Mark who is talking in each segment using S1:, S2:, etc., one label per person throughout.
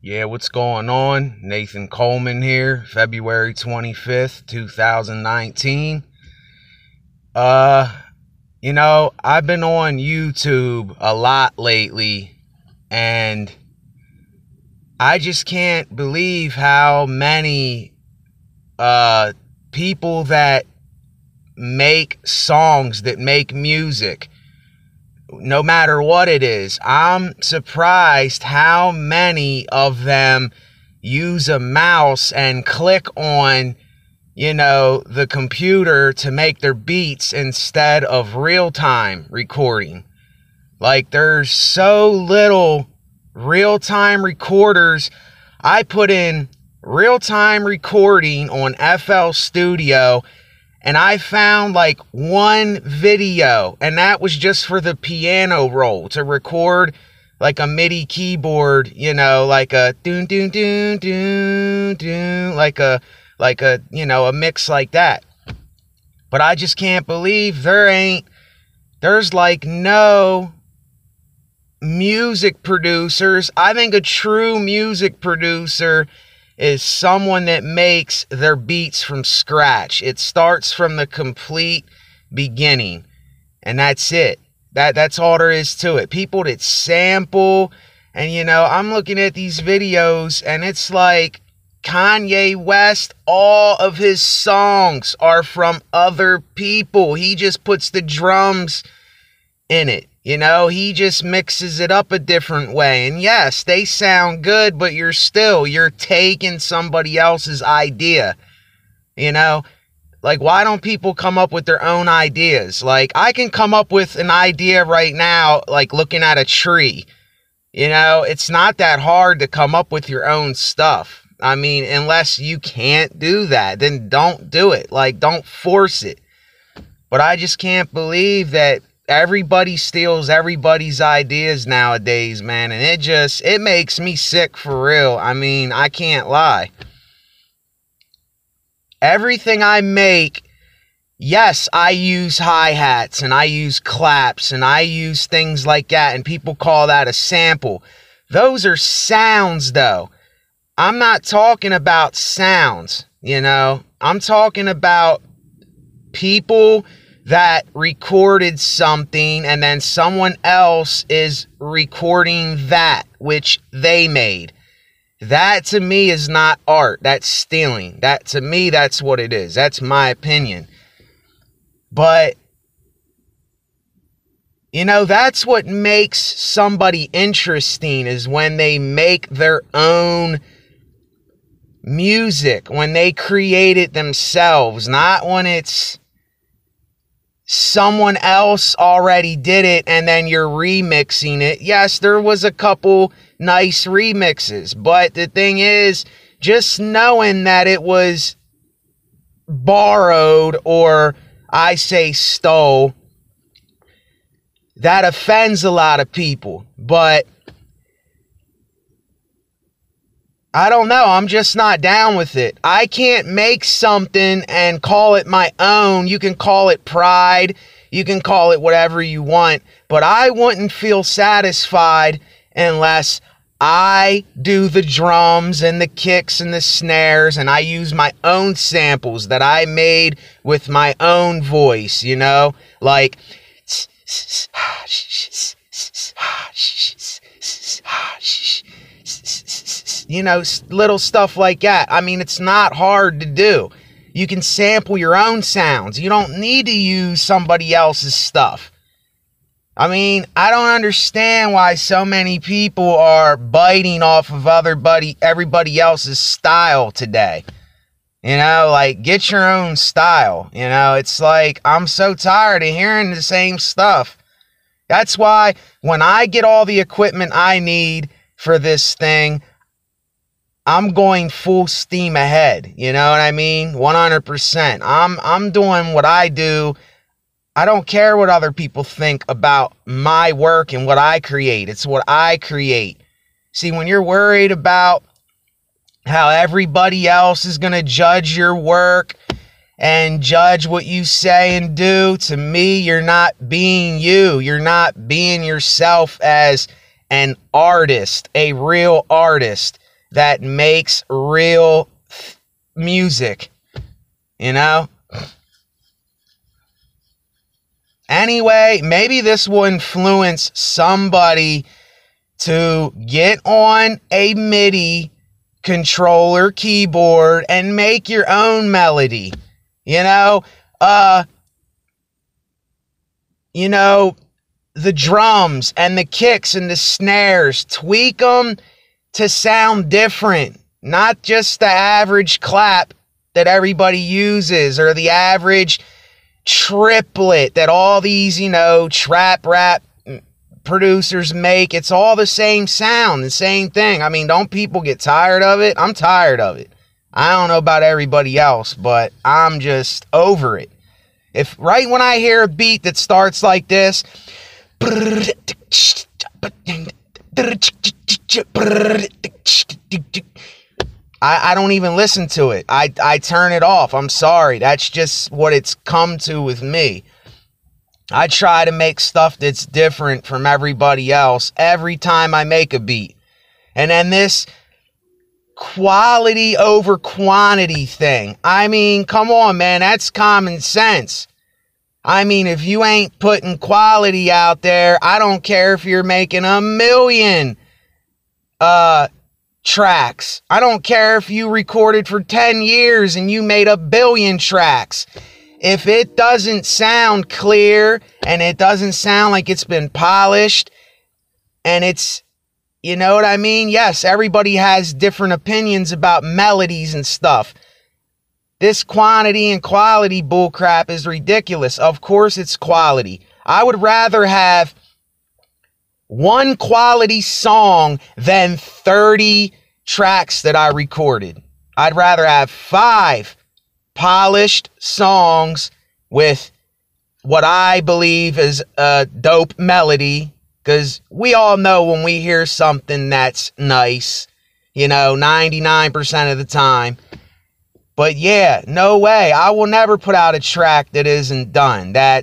S1: Yeah, what's going on? Nathan Coleman here, February 25th, 2019. I've been on YouTube a lot lately, and I just can't believe how many people that make songs, that make music, no matter what it is. I'm surprised how many of them use a mouse and click on, the computer to make their beats instead of real-time recording. Like, there's so little real-time recorders. I put in real-time recording on FL Studio, and I found like one video, and that was just for the piano roll to record like a MIDI keyboard, like a doon doon doon doon doon, like a a mix like that. But I just can't believe there's like no music producers. I think a true music producer is someone that makes their beats from scratch. It starts from the complete beginning, and that's it. That's all there is to it. People that sample, and I'm looking at these videos, and it's like Kanye West, all of his songs are from other people. He just puts the drums in it. He just mixes it up a different way. And yes, they sound good, but you're taking somebody else's idea. Like, why don't people come up with their own ideas? Like, I can come up with an idea right now, like looking at a tree. It's not that hard to come up with your own stuff. I mean, unless you can't do that, then don't do it. Like, don't force it. But I just can't believe that everybody steals everybody's ideas nowadays, man. And it makes me sick for real. I mean, I can't lie. Everything I make, yes, I use hi-hats and I use claps and I use things like that. And people call that a sample. Those are sounds, though. I'm not talking about sounds, I'm talking about people that recorded something and then someone else is recording that which they made. That to me is not art. That's stealing. To me, that's what it is. That's my opinion. But that's what makes somebody interesting, is when they make their own music, when they create it themselves, not when it's someone else already did it and then you're remixing it. Yes, there was a couple nice remixes, but the thing is, just knowing that it was borrowed, or I say stole, that offends a lot of people. But I don't know. I'm just not down with it. I can't make something and call it my own. You can call it pride. You can call it whatever you want. But I wouldn't feel satisfied unless I do the drums and the kicks and the snares, and I use my own samples that I made with my own voice, like little stuff like that. I mean, it's not hard to do. You can sample your own sounds. You don't need to use somebody else's stuff. I mean, I don't understand why so many people are biting off of everybody else's style today. Like, get your own style. It's like, I'm so tired of hearing the same stuff. That's why when I get all the equipment I need for this thing, I'm going full steam ahead. You know what I mean? 100%. I'm doing what I do. I don't care what other people think about my work and what I create. It's what I create. See, when you're worried about how everybody else is going to judge your work and judge what you say and do, to me, you're not being you. You're not being yourself as an artist, a real artist. that makes real music, you know? Anyway, maybe this will influence somebody to get on a MIDI controller keyboard and make your own melody. You know, the drums and the kicks and the snares, tweak them to sound different. Not just the average clap that everybody uses or the average triplet that all these, trap rap producers make. It's all the same sound, the same thing. I mean, don't people get tired of it? I'm tired of it. I don't know about everybody else, but I'm just over it. If right when I hear a beat that starts like this, I don't even listen to it. I turn it off. I'm sorry. That's just what it's come to with me. I try to make stuff that's different from everybody else every time I make a beat. And then this quality over quantity thing. I mean, come on, man. That's common sense. I mean, if you ain't putting quality out there, I don't care if you're making 1 million tracks. I don't care if you recorded for 10 years and you made 1 billion tracks. If it doesn't sound clear and it doesn't sound like it's been polished and it's, you know what I mean? Yes, everybody has different opinions about melodies and stuff. This quantity and quality bullcrap is ridiculous. Of course it's quality. I would rather have 1 quality song than 30 tracks that I recorded. I'd rather have 5 polished songs with what I believe is a dope melody, because we all know when we hear something that's nice, 99% of the time. But yeah, no way. I will never put out a track that isn't done. I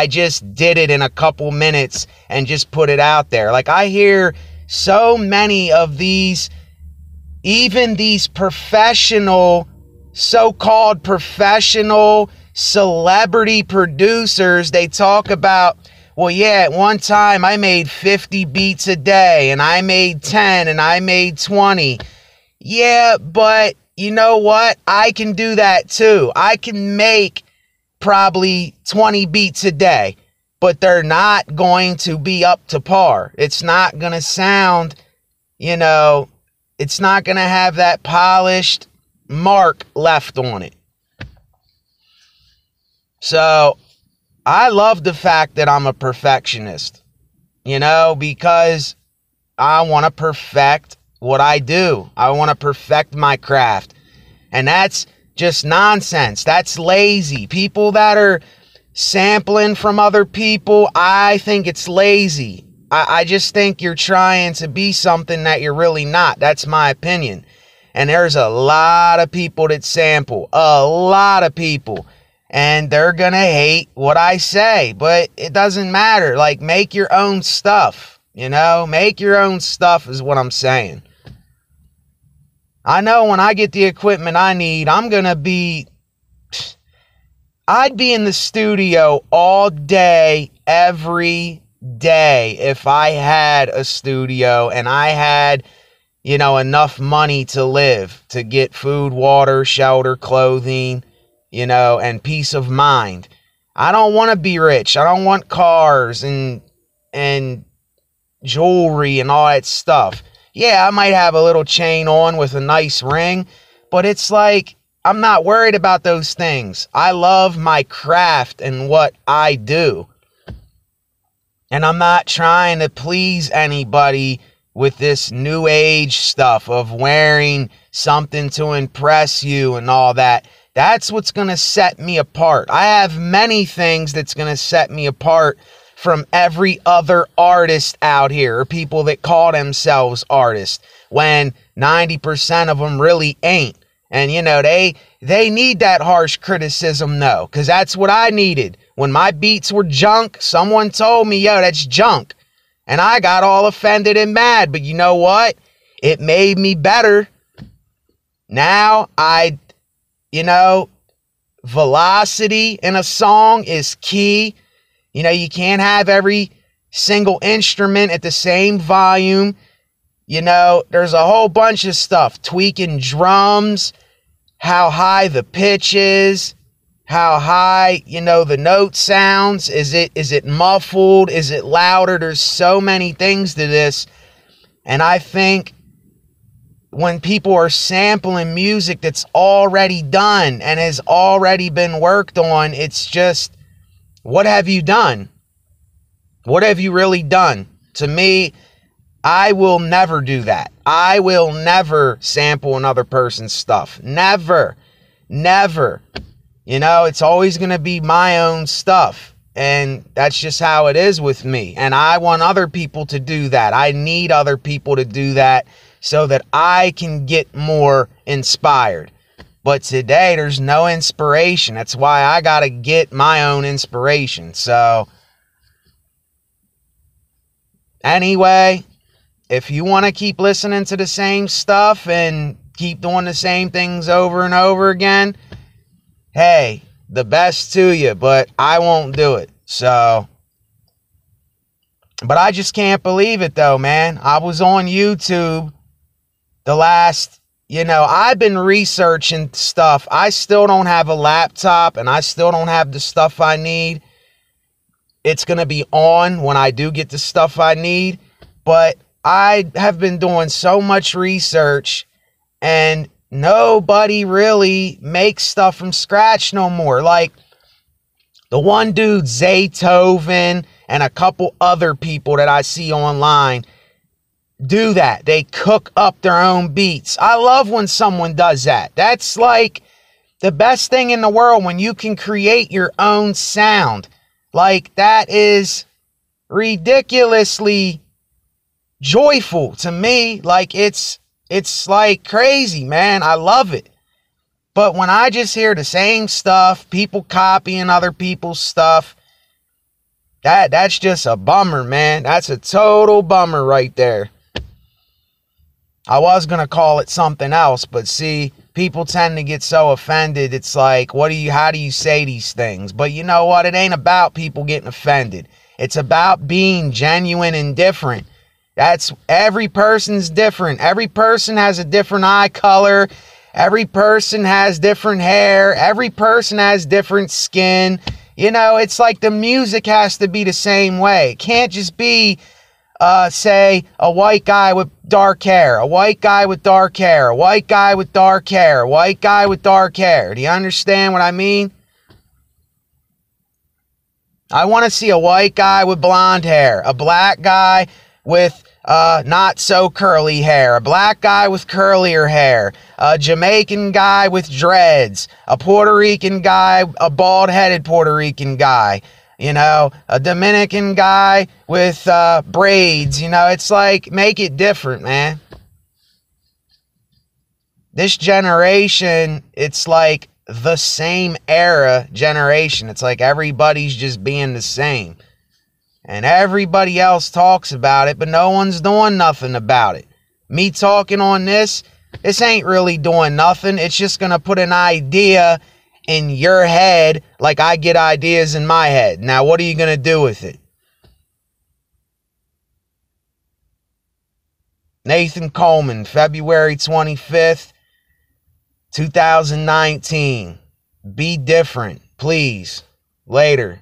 S1: just did it in a couple minutes and just put it out there. Like, I hear so many of these, even these professional, so-called professional celebrity producers, they talk about, well, yeah, at one time I made 50 beats a day and I made 10 and I made 20. Yeah, but you know what? I can do that too. I can make probably 20 beats a day, but they're not going to be up to par. It's not going to sound, it's not going to have that polished mark left on it. So I love the fact that I'm a perfectionist, because I want to perfect what I do. I want to perfect my craft. And that's just nonsense. That's lazy. People that are sampling from other people, I think it's lazy. I just think you're trying to be something that you're really not. That's my opinion. And there's a lot of people that sample. A lot of people. And they're going to hate what I say. But it doesn't matter. Like, make your own stuff. Make your own stuff is what I'm saying. I know when I get the equipment I need, I'd be in the studio all day, every day, if I had a studio and I had, enough money to live, to get food, water, shelter, clothing, and peace of mind. I don't want to be rich. I don't want cars and jewelry and all that stuff. Yeah, I might have a little chain on with a nice ring, but it's like, I'm not worried about those things. I love my craft and what I do. And I'm not trying to please anybody with this new age stuff of wearing something to impress you and all that. That's what's going to set me apart. I have many things that's going to set me apart from every other artist out here, or people that call themselves artists, when 90% of them really ain't. And they need that harsh criticism though, because that's what I needed. When my beats were junk, someone told me, yo, that's junk. And I got all offended and mad. But you know what? It made me better. Now velocity in a song is key. You can't have every single instrument at the same volume. There's a whole bunch of stuff. Tweaking drums, how high the pitch is, how high, the note sounds. Is it muffled? Is it louder? There's so many things to this. And I think when people are sampling music that's already done and has already been worked on, it's just, what have you done? What have you really done? To me, I will never do that. I will never sample another person's stuff. Never. Never. It's always going to be my own stuff. And that's just how it is with me. And I want other people to do that. I need other people to do that so that I can get more inspired. But today, there's no inspiration. That's why I got to get my own inspiration. So, anyway, if you want to keep listening to the same stuff and keep doing the same things over and over again, hey, the best to you, but I won't do it. So, but I just can't believe it though, man. I was on YouTube the last, I've been researching stuff. I still don't have a laptop and I still don't have the stuff I need. It's going to be on when I do get the stuff I need. But I have been doing so much research and nobody really makes stuff from scratch no more. Like the one dude, Zaytoven, and a couple other people that I see online do that. They cook up their own beats. I love when someone does that. That's like the best thing in the world, when you can create your own sound. Like, that is ridiculously joyful to me. Like, it's like crazy, man. I love it. But when I just hear the same stuff, people copying other people's stuff, that's just a bummer, man. That's a total bummer right there. I was going to call it something else, but see, people tend to get so offended. It's like, how do you say these things? But you know what? It ain't about people getting offended. It's about being genuine and different. Every person's different. Every person has a different eye color. Every person has different hair. Every person has different skin. It's like the music has to be the same way. It can't just be, say, a white guy with dark hair, a white guy with dark hair, a white guy with dark hair, a white guy with dark hair. Do you understand what I mean? I want to see a white guy with blonde hair, a black guy with not so curly hair, a black guy with curlier hair, a Jamaican guy with dreads, a Puerto Rican guy, a bald-headed Puerto Rican guy, a Dominican guy with braids. It's like, make it different, man. This generation, it's like the same era generation. It's like everybody's just being the same. And everybody else talks about it, but no one's doing nothing about it. Me talking on this ain't really doing nothing. It's just going to put an idea in your head like I get ideas in my head. Now, what are you going to do with it? Nathan Coleman, February 25th, 2019. Be different, please. Later.